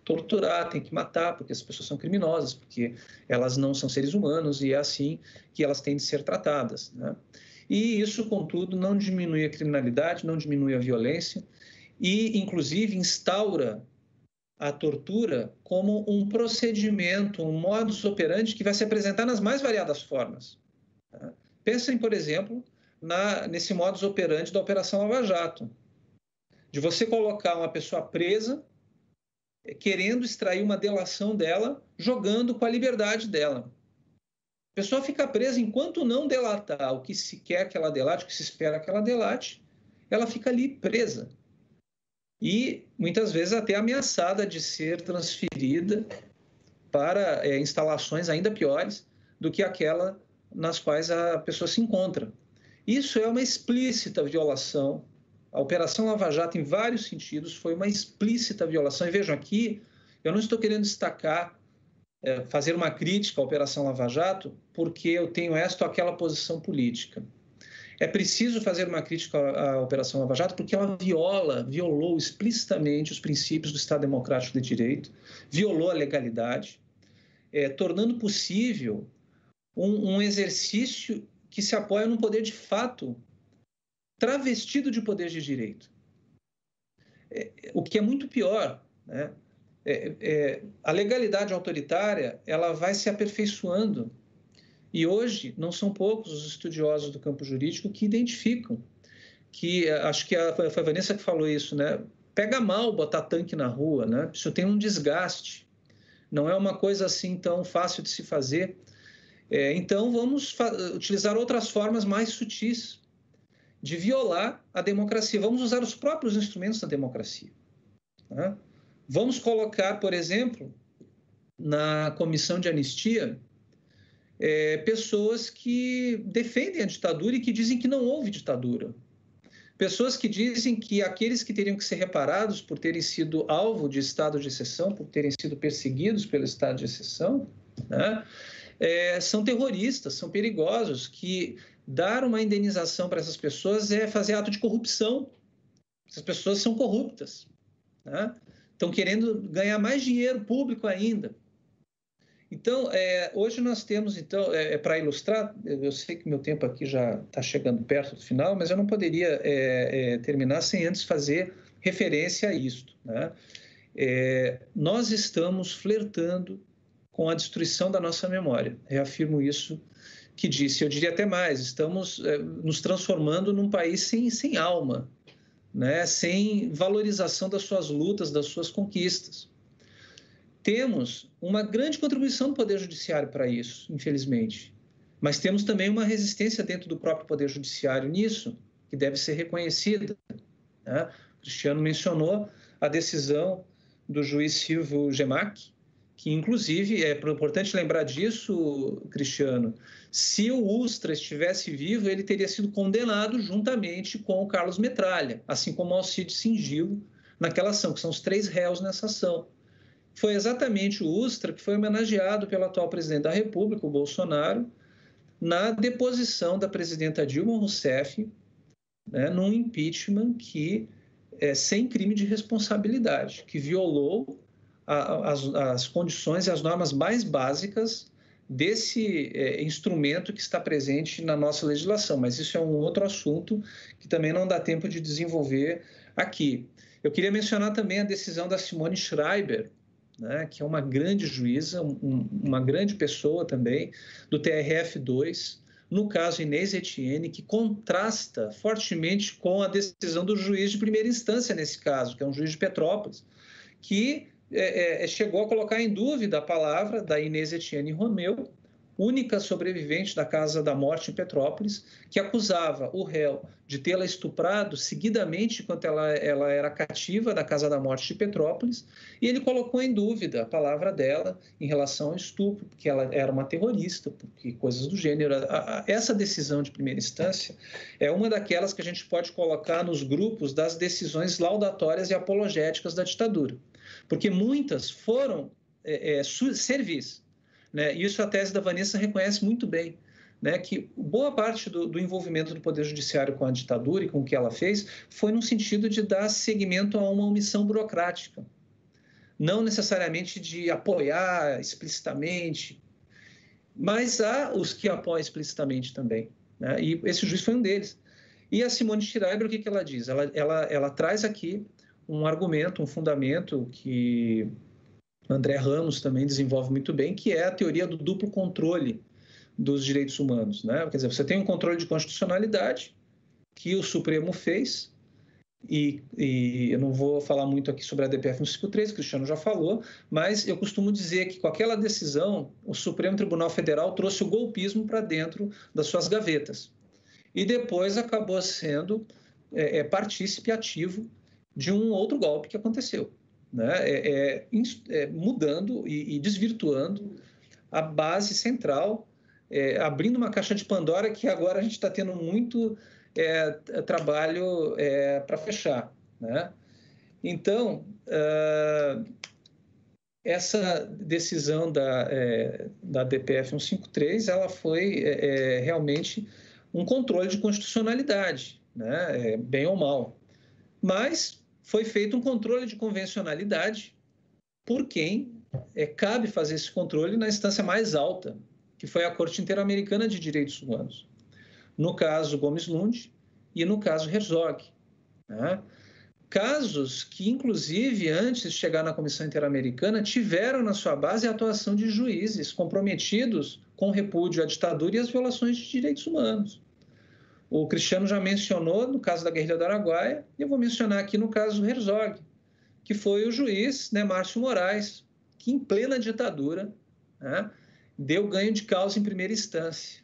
torturar, tem que matar, porque as pessoas são criminosas, porque elas não são seres humanos e é assim que elas têm de ser tratadas. Né? E isso, contudo, não diminui a criminalidade, não diminui a violência e, inclusive, instaura a tortura como um procedimento, um modus operandi que vai se apresentar nas mais variadas formas. Tá? Pensem, por exemplo, nesse modus operandi da Operação Lava Jato, de você colocar uma pessoa presa querendo extrair uma delação dela, jogando com a liberdade dela. A pessoa fica presa enquanto não delatar o que se quer que ela delate, o que se espera que ela delate, ela fica ali presa. E muitas vezes até ameaçada de ser transferida para instalações ainda piores do que aquela nas quais a pessoa se encontra. Isso é uma explícita violação. A Operação Lava Jato, em vários sentidos, foi uma explícita violação. E vejam aqui, eu não estou querendo destacar, fazer uma crítica à Operação Lava Jato, porque eu tenho esta ou aquela posição política. É preciso fazer uma crítica à Operação Lava Jato porque ela violou explicitamente os princípios do Estado Democrático de Direito, violou a legalidade, tornando possível um exercício que se apoia num poder de fato travestido de poder de direito. O que é muito pior, né? A legalidade autoritária ela vai se aperfeiçoando e hoje não são poucos os estudiosos do campo jurídico que identificam que, acho que foi a Vanessa que falou isso, né? Pega mal botar tanque na rua, né? Isso tem um desgaste, não é uma coisa assim tão fácil de se fazer. Então vamos utilizar outras formas mais sutis de violar a democracia. Vamos usar os próprios instrumentos da democracia, né? Vamos colocar, por exemplo, na comissão de anistia, pessoas que defendem a ditadura e que dizem que não houve ditadura. Pessoas que dizem que aqueles que teriam que ser reparados por terem sido alvo de estado de exceção, por terem sido perseguidos pelo estado de exceção, né, são terroristas, são perigosos, que dar uma indenização para essas pessoas é fazer ato de corrupção. Essas pessoas são corruptas, né? Estão querendo ganhar mais dinheiro público ainda. Então, hoje nós temos, então, para ilustrar, eu sei que meu tempo aqui já está chegando perto do final, mas eu não poderia terminar sem antes fazer referência a isto, né? Nós estamos flertando com a destruição da nossa memória. Reafirmo isso que disse. Eu diria até mais, estamos nos transformando num país sem alma, né? Sem valorização das suas lutas, das suas conquistas. Temos uma grande contribuição do Poder Judiciário para isso, infelizmente. Mas temos também uma resistência dentro do próprio Poder Judiciário nisso, que deve ser reconhecida, né? O Cristiano mencionou a decisão do juiz Silvio Gemak, que, inclusive, é importante lembrar disso, Cristiano, se o Ustra estivesse vivo, ele teria sido condenado juntamente com o Carlos Metralha, assim como o Alcide Singilo naquela ação, que são os 3 réus nessa ação. Foi exatamente o Ustra que foi homenageado pelo atual presidente da República, o Bolsonaro, na deposição da presidenta Dilma Rousseff, né, num impeachment que sem crime de responsabilidade, que violou as condições e as normas mais básicas desse instrumento que está presente na nossa legislação. Mas isso é um outro assunto que também não dá tempo de desenvolver aqui. Eu queria mencionar também a decisão da Simone Schreiber, né, que é uma grande juíza, uma grande pessoa também, do TRF2, no caso Inês Etienne, que contrasta fortemente com a decisão do juiz de primeira instância nesse caso, que é um juiz de Petrópolis, que chegou a colocar em dúvida a palavra da Inês Etienne Romeu, única sobrevivente da Casa da Morte em Petrópolis, que acusava o réu de tê-la estuprado seguidamente enquanto ela era cativa da Casa da Morte de Petrópolis, e ele colocou em dúvida a palavra dela em relação ao estupro, porque ela era uma terrorista, porque coisas do gênero. Essa decisão de primeira instância é uma daquelas que a gente pode colocar nos grupos das decisões laudatórias e apologéticas da ditadura, porque muitas foram servis, né? Isso a tese da Vanessa reconhece muito bem, né? Que boa parte do envolvimento do Poder Judiciário com a ditadura e com o que ela fez foi no sentido de dar seguimento a uma omissão burocrática, não necessariamente de apoiar explicitamente, mas há os que apoiam explicitamente também, né? E esse juiz foi um deles. E a Simone Schreiber, o que ela diz? Ela traz aqui um argumento, um fundamento que André Ramos também desenvolve muito bem, que é a teoria do duplo controle dos direitos humanos, né? Quer dizer, você tem um controle de constitucionalidade que o Supremo fez e eu não vou falar muito aqui sobre a DPF 153, o Cristiano já falou, mas eu costumo dizer que com aquela decisão, o Supremo Tribunal Federal trouxe o golpismo para dentro das suas gavetas. E depois acabou sendo partícipe ativo de um outro golpe que aconteceu, né? Mudando e desvirtuando a base central, abrindo uma caixa de Pandora que agora a gente está tendo muito trabalho para fechar, né? Então, essa decisão da DPF 153, ela foi realmente um controle de constitucionalidade, né? Bem ou mal. Mas foi feito um controle de convencionalidade por quem cabe fazer esse controle na instância mais alta, que foi a Corte Interamericana de Direitos Humanos. No caso Gomes Lund e no caso Herzog, né? Casos que, inclusive, antes de chegar na Comissão Interamericana, tiveram na sua base a atuação de juízes comprometidos com repúdio à ditadura e às violações de direitos humanos. O Cristiano já mencionou no caso da guerrilha do Araguaia, e eu vou mencionar aqui no caso Herzog, que foi o juiz, né, Márcio Moraes, que em plena ditadura, né, deu ganho de causa em primeira instância.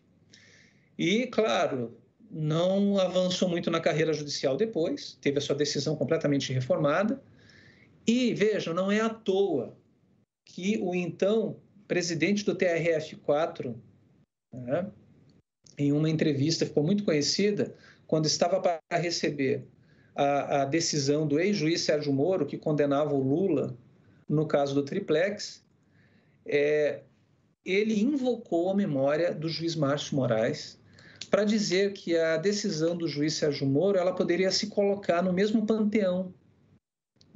E, claro, não avançou muito na carreira judicial depois, teve a sua decisão completamente reformada. E, vejam, não é à toa que o então presidente do TRF4, né, em uma entrevista, ficou muito conhecida, quando estava para receber a decisão do ex-juiz Sérgio Moro, que condenava o Lula no caso do triplex, ele invocou a memória do juiz Márcio Moraes para dizer que a decisão do juiz Sérgio Moro ela poderia se colocar no mesmo panteão,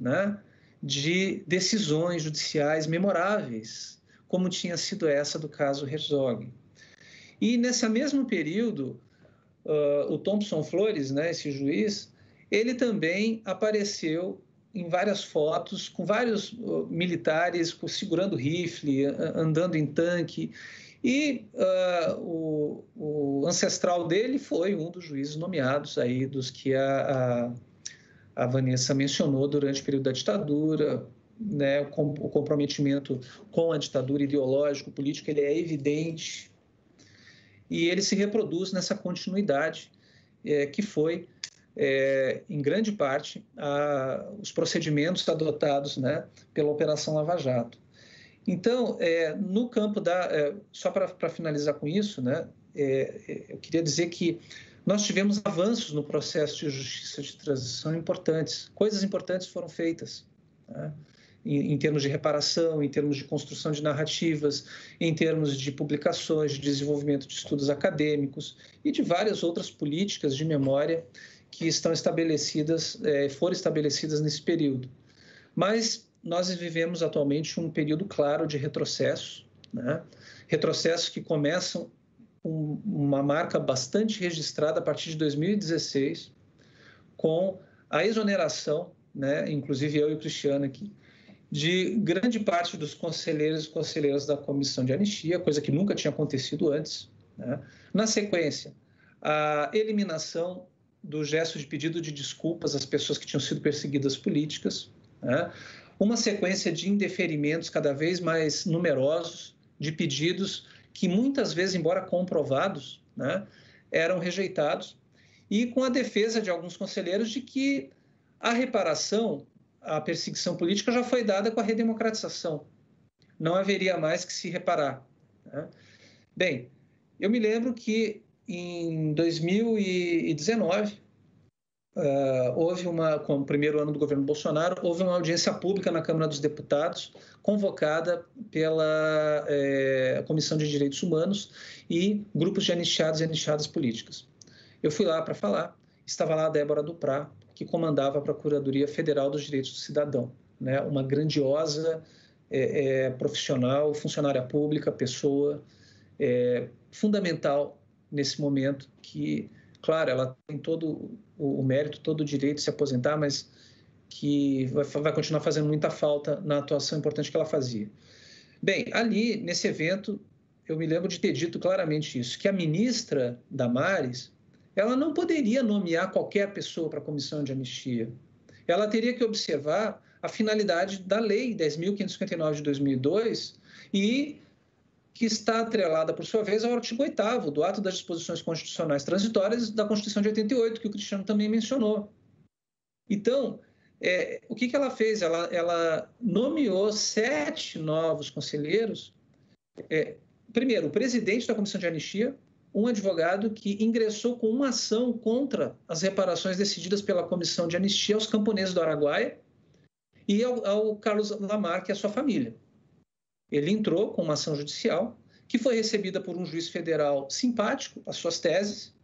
né, de decisões judiciais memoráveis, como tinha sido essa do caso Herzog. E nesse mesmo período, o Thompson Flores, né, esse juiz, ele também apareceu em várias fotos com vários militares segurando rifle, andando em tanque. E o ancestral dele foi um dos juízes nomeados aí, dos que a Vanessa mencionou durante o período da ditadura, né? O comprometimento com a ditadura ideológico, político, ele é evidente e ele se reproduz nessa continuidade que foi, em grande parte, os procedimentos adotados, né, pela Operação Lava Jato. Então, no campo só para finalizar com isso, né, eu queria dizer que nós tivemos avanços no processo de justiça de transição importantes, coisas importantes foram feitas, né, em termos de reparação, em termos de construção de narrativas, em termos de publicações, de desenvolvimento de estudos acadêmicos e de várias outras políticas de memória que estão estabelecidas, foram estabelecidas nesse período. Mas nós vivemos atualmente um período claro de retrocesso, né? Retrocessos que começam com uma marca bastante registrada a partir de 2016, com a exoneração, né? Inclusive eu e o Cristiano aqui, de grande parte dos conselheiros e conselheiras da Comissão de Anistia, coisa que nunca tinha acontecido antes, né? Na sequência, a eliminação do gesto de pedido de desculpas às pessoas que tinham sido perseguidas políticas, né? Uma sequência de indeferimentos cada vez mais numerosos, de pedidos que muitas vezes, embora comprovados, né, eram rejeitados, e com a defesa de alguns conselheiros de que a reparação, a perseguição política já foi dada com a redemocratização, não haveria mais que se reparar, né? Bem, eu me lembro que em 2019, houve com o primeiro ano do governo Bolsonaro, houve uma audiência pública na Câmara dos Deputados, convocada pela Comissão de Direitos Humanos e grupos de anistiados e anistiadas políticas. Eu fui lá para falar, estava lá a Débora Duprá, que comandava a Procuradoria Federal dos Direitos do Cidadão, né? Uma grandiosa profissional, funcionária pública, pessoa fundamental nesse momento que, claro, ela tem todo o mérito, todo o direito de se aposentar, mas que vai continuar fazendo muita falta na atuação importante que ela fazia. Bem, ali, nesse evento, eu me lembro de ter dito claramente isso, que a ministra Damares, ela não poderia nomear qualquer pessoa para a comissão de anistia. Ela teria que observar a finalidade da Lei 10.559 de 2002 e que está atrelada, por sua vez, ao artigo 8º do Ato das Disposições Constitucionais Transitórias da Constituição de 88, que o Cristiano também mencionou. Então, o que ela fez? Ela nomeou 7 novos conselheiros. Primeiro, o presidente da Comissão de Anistia, um advogado que ingressou com uma ação contra as reparações decididas pela Comissão de Anistia aos camponeses do Araguaia e ao Carlos Lamarque e à sua família. Ele entrou com uma ação judicial que foi recebida por um juiz federal simpático às suas teses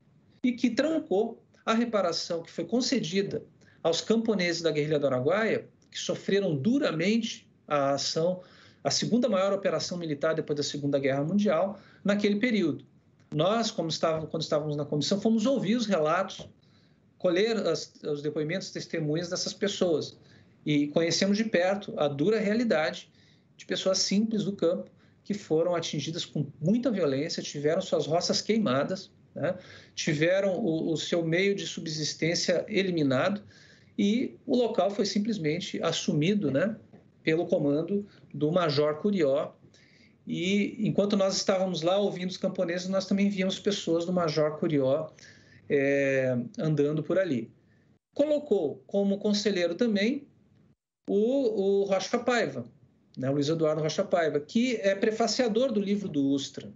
e que trancou a reparação que foi concedida aos camponeses da guerrilha do Araguaia, que sofreram duramente a ação, a segunda maior operação militar depois da Segunda Guerra Mundial, naquele período. Nós, quando estávamos na comissão, fomos ouvir os relatos, colher os depoimentos, testemunhas dessas pessoas e conhecemos de perto a dura realidade de pessoas simples do campo que foram atingidas com muita violência, tiveram suas roças queimadas, né? Tiveram o seu meio de subsistência eliminado e o local foi simplesmente assumido, né, pelo comando do Major Curió. E enquanto nós estávamos lá ouvindo os camponeses, nós também víamos pessoas do Major Curió andando por ali. Colocou como conselheiro também o Rocha Paiva, né, o Luiz Eduardo Rocha Paiva, que é prefaciador do livro do Ustra.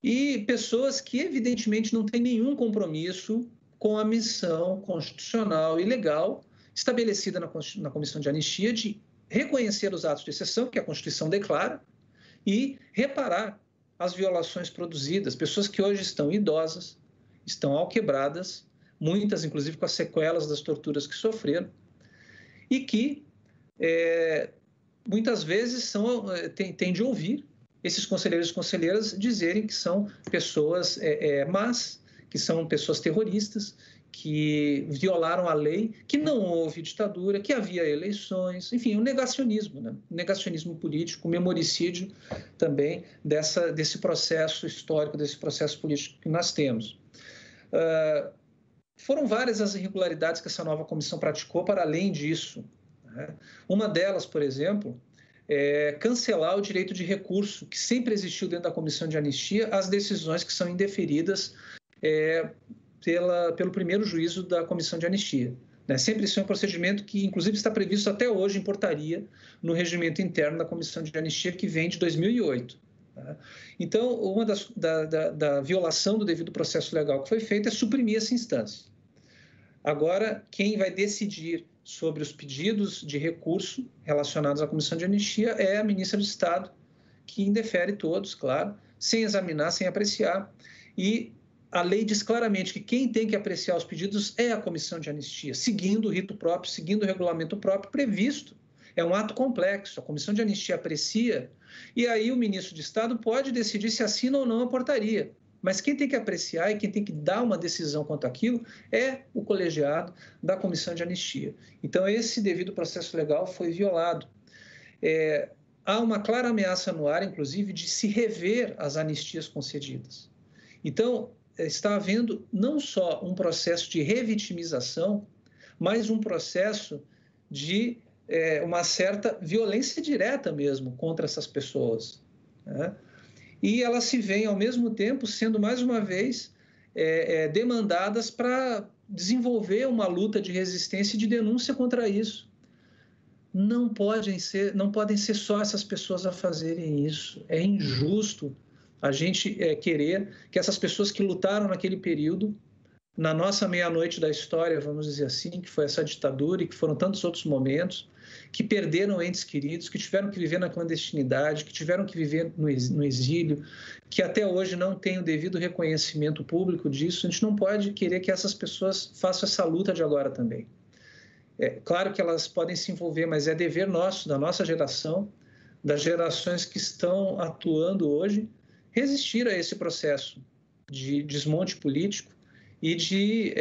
E pessoas que, evidentemente, não têm nenhum compromisso com a missão constitucional e legal estabelecida na Comissão de Anistia de reconhecer os atos de exceção, que a Constituição declara, e reparar as violações produzidas. Pessoas que hoje estão idosas, estão alquebradas, muitas, inclusive, com as sequelas das torturas que sofreram, e que muitas vezes têm de ouvir esses conselheiros e conselheiras dizerem que são pessoas más, que são pessoas terroristas, que violaram a lei, que não houve ditadura, que havia eleições, enfim, um negacionismo, né? Um negacionismo político, um memoricídio também desse processo histórico, desse processo político que nós temos. Foram várias as irregularidades que essa nova comissão praticou para além disso, né? Uma delas, por exemplo, é cancelar o direito de recurso que sempre existiu dentro da Comissão de Anistia às decisões que são indeferidas pelo primeiro juízo da Comissão de Anistia, né? Sempre isso é um procedimento que, inclusive, está previsto até hoje em portaria no regimento interno da Comissão de Anistia, que vem de 2008. Né? Então, uma da violação do devido processo legal que foi feita é suprimir essa instância. Agora, quem vai decidir sobre os pedidos de recurso relacionados à Comissão de Anistia é a ministra de Estado, que indefere todos, claro, sem examinar, sem apreciar. E a lei diz claramente que quem tem que apreciar os pedidos é a Comissão de Anistia, seguindo o rito próprio, seguindo o regulamento próprio previsto. É um ato complexo, a Comissão de Anistia aprecia, e aí o ministro de Estado pode decidir se assina ou não a portaria. Mas quem tem que apreciar e quem tem que dar uma decisão quanto àquilo é o colegiado da Comissão de Anistia. Então, esse devido processo legal foi violado. Há uma clara ameaça no ar, inclusive, de se rever as anistias concedidas. Então, está havendo não só um processo de revitimização, mas um processo de uma certa violência direta mesmo contra essas pessoas, né? E elas se veem, ao mesmo tempo, sendo, mais uma vez, demandadas para desenvolver uma luta de resistência e de denúncia contra isso. Não podem ser só essas pessoas a fazerem isso. É injusto a gente querer que essas pessoas que lutaram naquele período, na nossa meia-noite da história, vamos dizer assim, que foi essa ditadura e que foram tantos outros momentos, que perderam entes queridos, que tiveram que viver na clandestinidade, que tiveram que viver no exílio, que até hoje não têm o devido reconhecimento público disso. A gente não pode querer que essas pessoas façam essa luta de agora também. É claro que elas podem se envolver, mas é dever nosso, da nossa geração, das gerações que estão atuando hoje, resistir a esse processo de desmonte político e de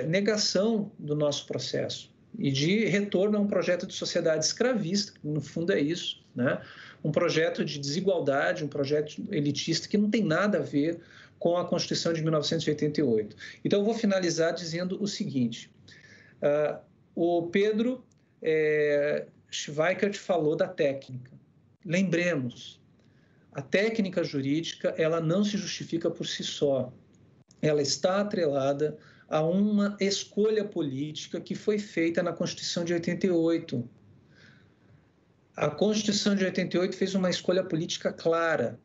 negação do nosso processo e de retorno a um projeto de sociedade escravista, que no fundo é isso, né? Um projeto de desigualdade, um projeto elitista que não tem nada a ver com a Constituição de 1988. Então, eu vou finalizar dizendo o seguinte. O Pedro Schweikert falou da técnica. Lembremos, a técnica jurídica ela não se justifica por si só. Ela está atrelada a uma escolha política que foi feita na Constituição de 88. A Constituição de 88 fez uma escolha política clara,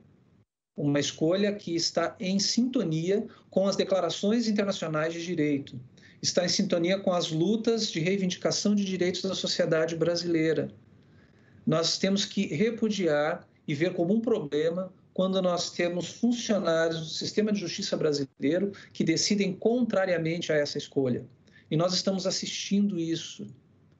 uma escolha que está em sintonia com as declarações internacionais de direito, está em sintonia com as lutas de reivindicação de direitos da sociedade brasileira. Nós temos que repudiar e ver como um problema quando nós temos funcionários do sistema de justiça brasileiro que decidem contrariamente a essa escolha. E nós estamos assistindo isso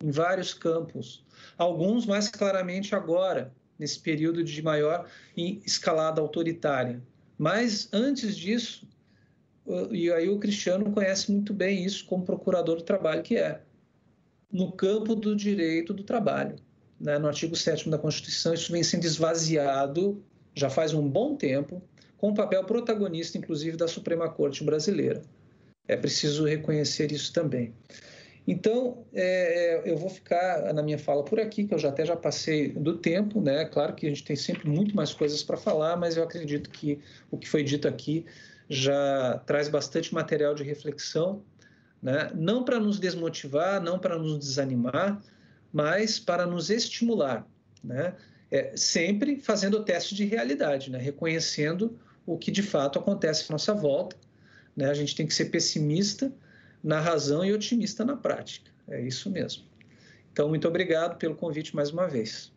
em vários campos, alguns mais claramente agora, nesse período de maior escalada autoritária. Mas, antes disso, e aí o Cristiano conhece muito bem isso como procurador do trabalho que é, no campo do direito do trabalho, né? No artigo 7º da Constituição, isso vem sendo esvaziado já faz um bom tempo, com um papel protagonista, inclusive, da Suprema Corte brasileira. É preciso reconhecer isso também. Então, eu vou ficar na minha fala por aqui, que eu já passei do tempo, né? Claro que a gente tem sempre muito mais coisas para falar, mas eu acredito que o que foi dito aqui já traz bastante material de reflexão, né? Não para nos desmotivar, não para nos desanimar, mas para nos estimular, né? Sempre fazendo o teste de realidade, né? Reconhecendo o que de fato acontece à nossa volta, né? A gente tem que ser pessimista na razão e otimista na prática. É isso mesmo. Então, muito obrigado pelo convite mais uma vez.